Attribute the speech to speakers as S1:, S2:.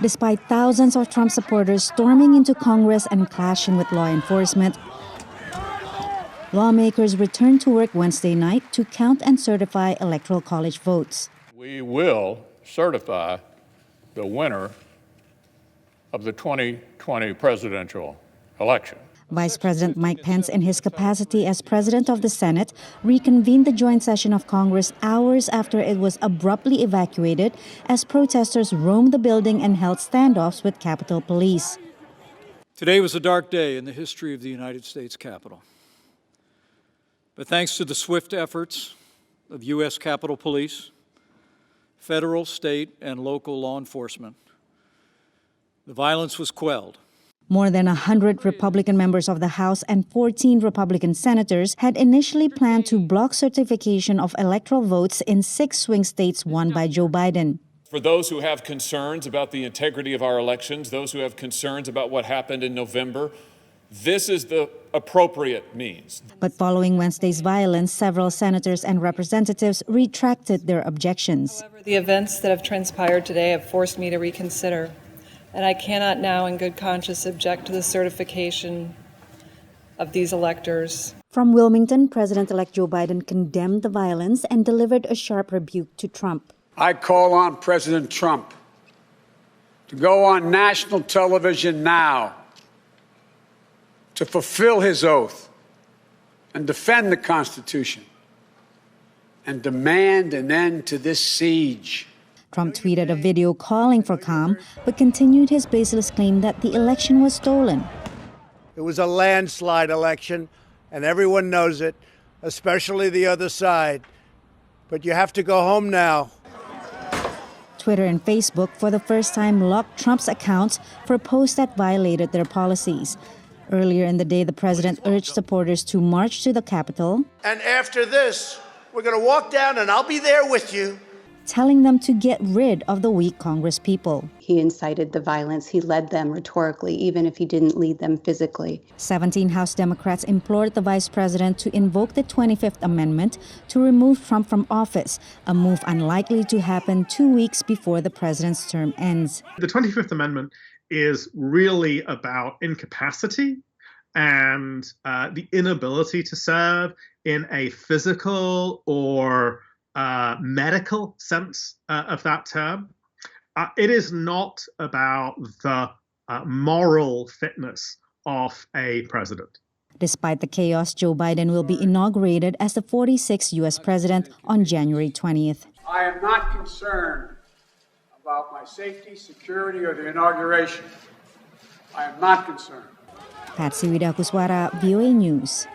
S1: Despite thousands of Trump supporters storming into Congress and clashing with law enforcement, lawmakers returned to work Wednesday night to count and certify Electoral College votes.
S2: We will certify the winner of the 2020 presidential election.
S1: Vice President Mike Pence, in his capacity as President of the Senate, reconvened the joint session of Congress hours after it was abruptly evacuated as protesters roamed the building and held standoffs with Capitol Police.
S3: Today was a dark day in the history of the United States Capitol. But thanks to the swift efforts of U.S. Capitol Police, federal, state, and local law enforcement, the violence was quelled.
S1: More than 100 Republican members of the House and 14 Republican senators had initially planned to block certification of electoral votes in 6 swing states won by Joe Biden.
S4: For those who have concerns about the integrity of our elections, those who have concerns about what happened in November, this is the appropriate means.
S1: But following Wednesday's violence, several senators and representatives retracted their objections.
S5: However, the events that have transpired today have forced me to reconsider, and I cannot now in good conscience object to the certification of these electors.
S1: From Wilmington, President-elect Joe Biden condemned the violence and delivered a sharp rebuke to Trump.
S6: I call on President Trump to go on national television now to fulfill his oath and defend the Constitution and demand an end to this siege.
S1: Trump tweeted a video calling for calm, but continued his baseless claim that the election was stolen.
S7: It was a landslide election, and everyone knows it, especially the other side. But you have to go home now.
S1: Twitter and Facebook, for the first time, locked Trump's accounts for posts that violated their policies. Earlier in the day, the president urged supporters to march to the Capitol.
S7: And after this, we're going to walk down, and I'll be there with you,
S1: telling them to get rid of the weak Congress people.
S8: He incited the violence. He led them rhetorically, even if he didn't lead them physically.
S1: 17 House Democrats implored the vice president to invoke the 25th Amendment to remove Trump from office, a move unlikely to happen 2 weeks before the president's term ends.
S9: The 25th Amendment is really about incapacity and the inability to serve in a physical or medical sense of that term. It is not about the moral fitness of a president.
S1: Despite the chaos, Joe Biden will be inaugurated as the 46th U.S. president on January 20th.
S6: I am not concerned about my safety, security, or the inauguration. I am not concerned.
S1: Patsy Widakuswara, VOA News.